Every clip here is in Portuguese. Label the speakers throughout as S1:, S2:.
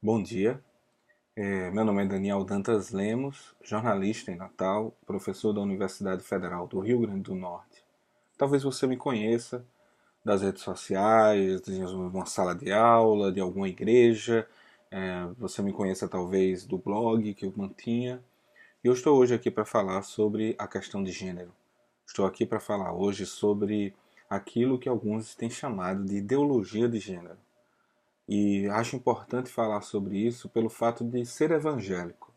S1: Bom dia, meu nome é Daniel Dantas Lemos, jornalista em Natal, professor da Universidade Federal do Rio Grande do Norte. Talvez você me conheça das redes sociais, de uma sala de aula, de alguma igreja, você me conheça talvez do blog que eu mantinha. E eu estou hoje aqui para falar sobre a questão de gênero. Estou aqui para falar hoje sobre aquilo que alguns têm chamado de ideologia de gênero. E acho importante falar sobre isso pelo fato de ser evangélico.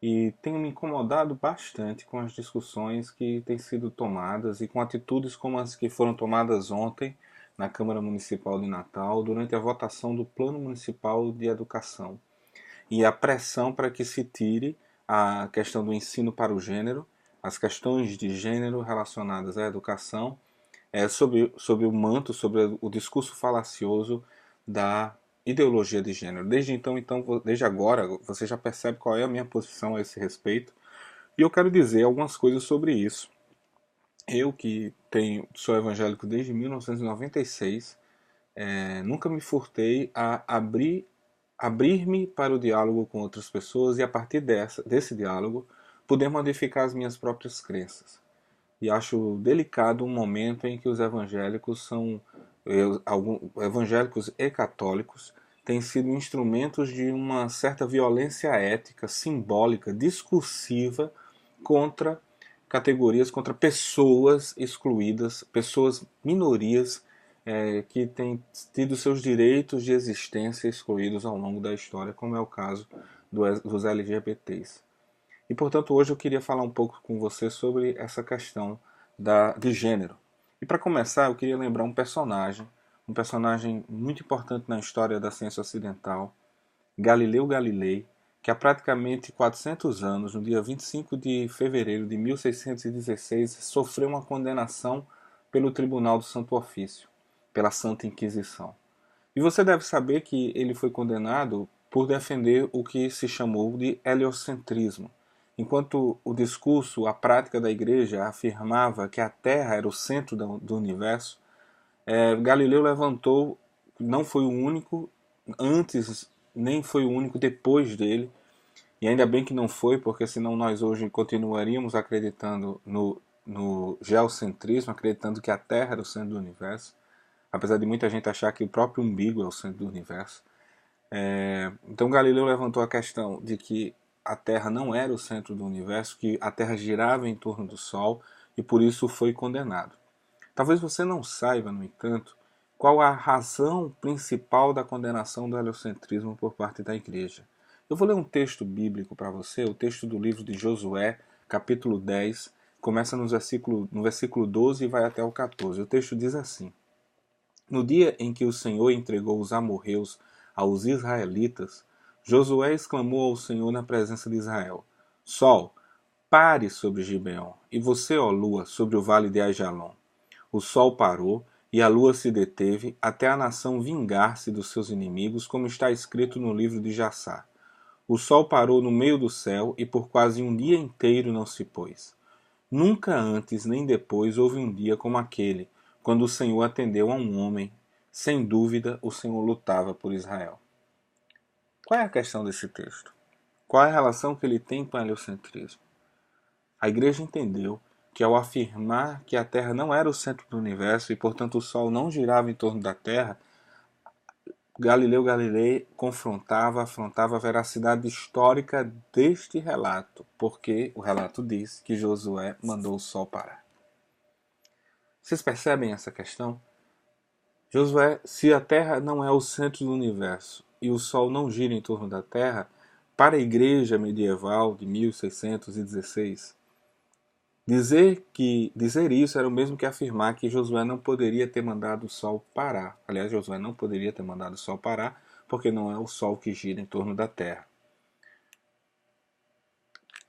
S1: E tenho me incomodado bastante com as discussões que têm sido tomadas e com atitudes como as que foram tomadas ontem na Câmara Municipal de Natal durante a votação do Plano Municipal de Educação. E a pressão para que se tire a questão do ensino para o gênero, as questões de gênero relacionadas à educação, sobre o manto, sobre o discurso falacioso da ideologia de gênero. Desde agora, você já percebe qual é a minha posição a esse respeito. E eu quero dizer algumas coisas sobre isso. Eu que sou evangélico desde 1996, nunca me furtei a abrir-me para o diálogo com outras pessoas e a partir desse diálogo poder modificar as minhas próprias crenças. E acho delicado um momento em que os evangélicos evangélicos e católicos têm sido instrumentos de uma certa violência ética, simbólica, discursiva contra categorias, contra pessoas excluídas, pessoas minorias que têm tido seus direitos de existência excluídos ao longo da história, como é o caso dos LGBTs. E, portanto, hoje eu queria falar um pouco com você sobre essa questão de gênero. E para começar, eu queria lembrar um personagem muito importante na história da ciência ocidental, Galileu Galilei, que há praticamente 400 anos, no dia 25 de fevereiro de 1616, sofreu uma condenação pelo Tribunal do Santo Ofício, pela Santa Inquisição. E você deve saber que ele foi condenado por defender o que se chamou de heliocentrismo. Enquanto o discurso, a prática da igreja afirmava que a Terra era o centro do universo, Galileu levantou, não foi o único antes, nem foi o único depois dele, e ainda bem que não foi, porque senão nós hoje continuaríamos acreditando no geocentrismo, acreditando que a Terra era o centro do universo, apesar de muita gente achar que o próprio umbigo é o centro do universo. Então Galileu levantou a questão de que a Terra não era o centro do universo, que a Terra girava em torno do Sol e por isso foi condenado. Talvez você não saiba, no entanto, qual a razão principal da condenação do heliocentrismo por parte da Igreja. Eu vou ler um texto bíblico para você, o texto do livro de Josué, capítulo 10, começa no versículo 12 e vai até o 14. O texto diz assim: No dia em que o Senhor entregou os amorreus aos israelitas, Josué exclamou ao Senhor na presença de Israel: Sol, pare sobre Gibeon, e você, ó lua, sobre o vale de Ajalon. O sol parou e a lua se deteve até a nação vingar-se dos seus inimigos, como está escrito no livro de Jassar. O sol parou no meio do céu e por quase um dia inteiro não se pôs. Nunca antes nem depois houve um dia como aquele, quando o Senhor atendeu a um homem. Sem dúvida, o Senhor lutava por Israel. Qual é a questão desse texto? Qual é a relação que ele tem com o heliocentrismo? A igreja entendeu que ao afirmar que a Terra não era o centro do universo e, portanto, o Sol não girava em torno da Terra, Galileu Galilei afrontava a veracidade histórica deste relato, porque o relato diz que Josué mandou o Sol parar. Vocês percebem essa questão? Josué, se a Terra não é o centro do universo e o Sol não gira em torno da Terra, para a igreja medieval de 1616, dizer isso era o mesmo que afirmar que Josué não poderia ter mandado o Sol parar. Aliás, Josué não poderia ter mandado o Sol parar, porque não é o Sol que gira em torno da Terra.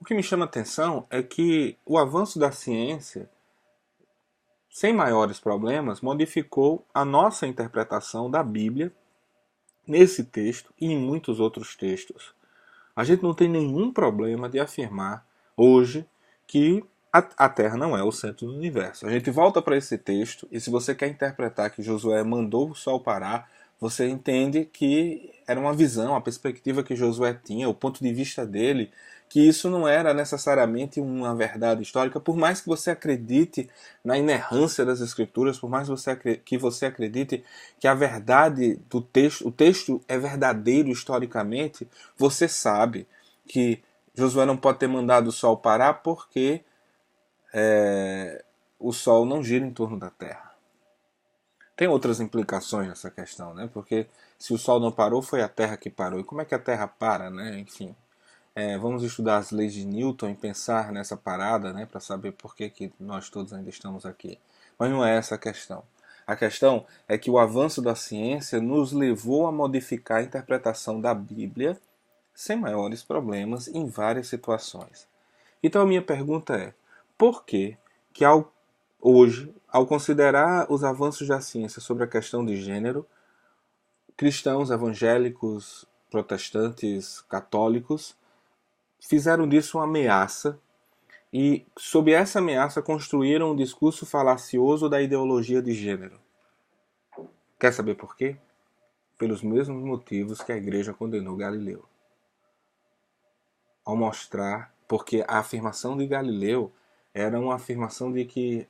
S1: O que me chama a atenção é que o avanço da ciência, sem maiores problemas, modificou a nossa interpretação da Bíblia nesse texto e em muitos outros textos. A gente não tem nenhum problema de afirmar hoje que a Terra não é o centro do universo. A gente volta para esse texto e se você quer interpretar que Josué mandou o Sol parar, você entende que era uma visão, a perspectiva que Josué tinha, o ponto de vista dele, que isso não era necessariamente uma verdade histórica, por mais que você acredite na inerrância das escrituras, por mais que você acredite que a verdade do texto, o texto é verdadeiro historicamente, você sabe que Josué não pode ter mandado o sol parar porque o sol não gira em torno da terra. Tem outras implicações nessa questão, né? Porque se o sol não parou, foi a terra que parou. E como é que a terra para, né? Enfim, vamos estudar as leis de Newton e pensar nessa parada, né? Para saber por que nós todos ainda estamos aqui. Mas não é essa a questão. A questão é que o avanço da ciência nos levou a modificar a interpretação da Bíblia sem maiores problemas em várias situações. Então a minha pergunta é: por que hoje, ao considerar os avanços da ciência sobre a questão de gênero, cristãos, evangélicos, protestantes, católicos fizeram disso uma ameaça e, sob essa ameaça, construíram um discurso falacioso da ideologia de gênero? Quer saber por quê? Pelos mesmos motivos que a igreja condenou Galileu. Ao mostrar, porque a afirmação de Galileu era uma afirmação de que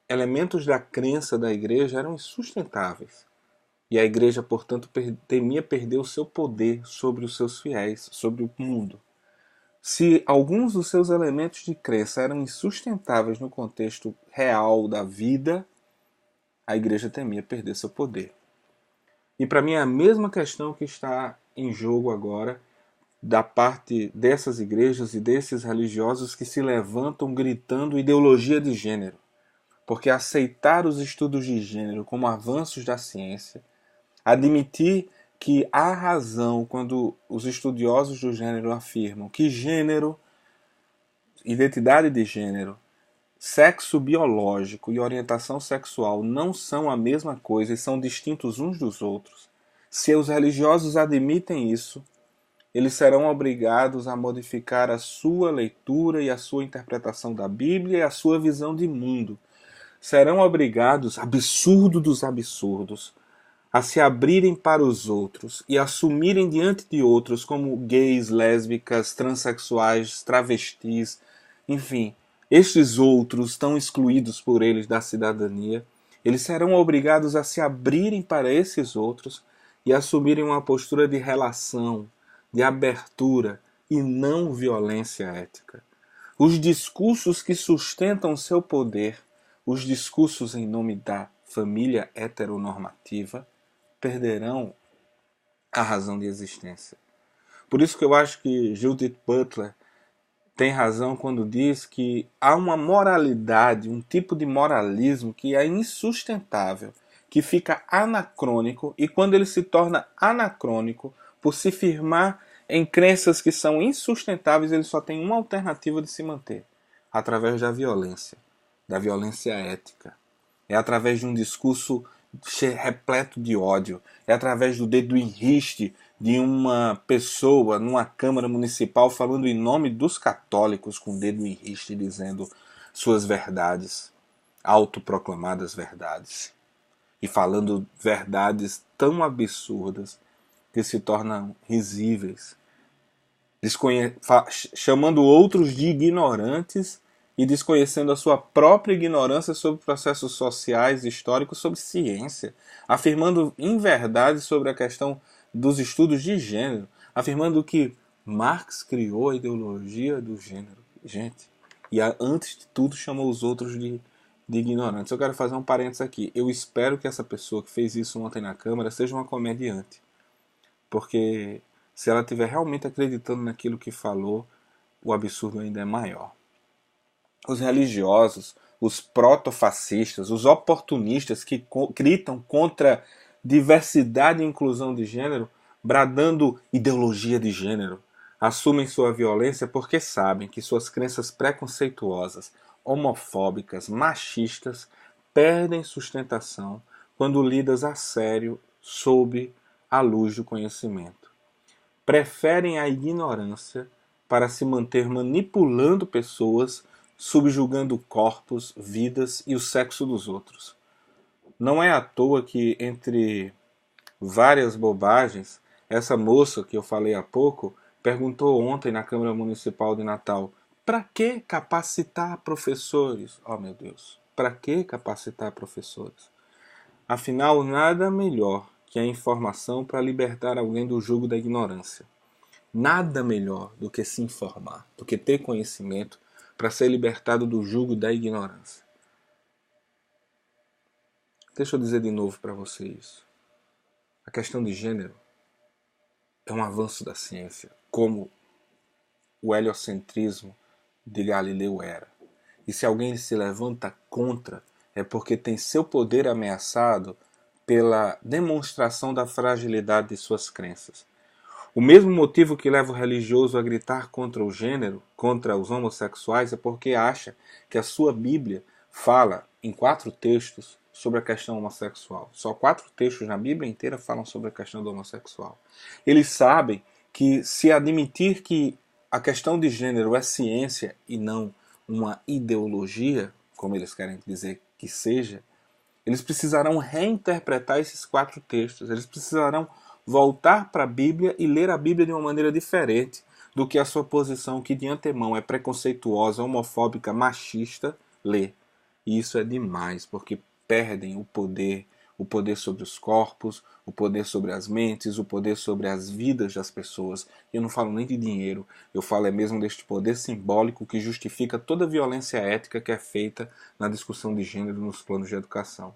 S1: elementos da crença da igreja eram insustentáveis. E a igreja, portanto, temia perder o seu poder sobre os seus fiéis, sobre o mundo. Se alguns dos seus elementos de crença eram insustentáveis no contexto real da vida, a igreja temia perder seu poder. E para mim é a mesma questão que está em jogo agora da parte dessas igrejas e desses religiosos que se levantam gritando ideologia de gênero. Porque aceitar os estudos de gênero como avanços da ciência, admitir que há razão quando os estudiosos do gênero afirmam que gênero, identidade de gênero, sexo biológico e orientação sexual não são a mesma coisa e são distintos uns dos outros. Se os religiosos admitem isso, eles serão obrigados a modificar a sua leitura e a sua interpretação da Bíblia e a sua visão de mundo. Serão obrigados, absurdo dos absurdos, a se abrirem para os outros e assumirem diante de outros como gays, lésbicas, transexuais, travestis, enfim, estes outros tão excluídos por eles da cidadania, eles serão obrigados a se abrirem para esses outros e assumirem uma postura de relação, de abertura e não violência ética. Os discursos que sustentam seu poder, os discursos em nome da família heteronormativa, perderão a razão de existência. Por isso que eu acho que Judith Butler tem razão quando diz que há uma moralidade, um tipo de moralismo que é insustentável, que fica anacrônico, e quando ele se torna anacrônico, por se firmar em crenças que são insustentáveis, ele só tem uma alternativa de se manter: através da violência ética. É através de um discurso repleto de ódio. É através do dedo em riste de uma pessoa numa Câmara Municipal falando em nome dos católicos com o dedo em riste, dizendo suas verdades, autoproclamadas verdades. E falando verdades tão absurdas que se tornam risíveis. Chamando outros de ignorantes e desconhecendo a sua própria ignorância sobre processos sociais e históricos, sobre ciência, afirmando inverdades sobre a questão dos estudos de gênero, afirmando que Marx criou a ideologia do gênero. Gente, e antes de tudo chamou os outros de ignorantes. Eu quero fazer um parênteses aqui. Eu espero que essa pessoa que fez isso ontem na Câmara seja uma comediante. Porque se ela estiver realmente acreditando naquilo que falou, o absurdo ainda é maior. Os religiosos, os protofascistas, os oportunistas que gritam contra diversidade e inclusão de gênero, bradando ideologia de gênero, assumem sua violência porque sabem que suas crenças preconceituosas, homofóbicas, machistas perdem sustentação quando lidas a sério sob a luz do conhecimento. Preferem a ignorância para se manter manipulando pessoas, subjugando corpos, vidas e o sexo dos outros. Não é à toa que entre várias bobagens. Essa moça que eu falei há pouco perguntou ontem na Câmara Municipal de Natal: para que capacitar professores? Oh, meu Deus, para que capacitar professores? Afinal, nada melhor que a informação para libertar alguém do jugo da ignorância. Nada melhor do que se informar, do que ter conhecimento para ser libertado do jugo da ignorância. Deixa eu dizer de novo para você isso. A questão de gênero é um avanço da ciência, como o heliocentrismo de Galileu era. E se alguém se levanta contra, é porque tem seu poder ameaçado pela demonstração da fragilidade de suas crenças. O mesmo motivo que leva o religioso a gritar contra o gênero, contra os homossexuais, é porque acha que a sua Bíblia fala em 4 textos sobre a questão homossexual. Só 4 textos na Bíblia inteira falam sobre a questão do homossexual. Eles sabem que se admitir que a questão de gênero é ciência e não uma ideologia, como eles querem dizer que seja, eles precisarão reinterpretar esses 4 textos. Eles precisarão voltar para a Bíblia e ler a Bíblia de uma maneira diferente do que a sua posição, que de antemão é preconceituosa, homofóbica, machista, lê. E isso é demais, porque perdem o poder sobre os corpos, o poder sobre as mentes, o poder sobre as vidas das pessoas. Eu não falo nem de dinheiro, eu falo é mesmo deste poder simbólico que justifica toda a violência ética que é feita na discussão de gênero nos planos de educação.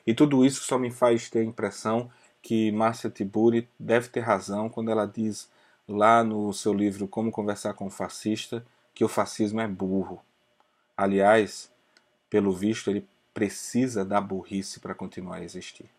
S1: E tudo isso só me faz ter a impressão que Márcia Tiburi deve ter razão quando ela diz lá no seu livro Como Conversar com o Fascista que o fascismo é burro. Aliás, pelo visto, ele precisa da burrice para continuar a existir.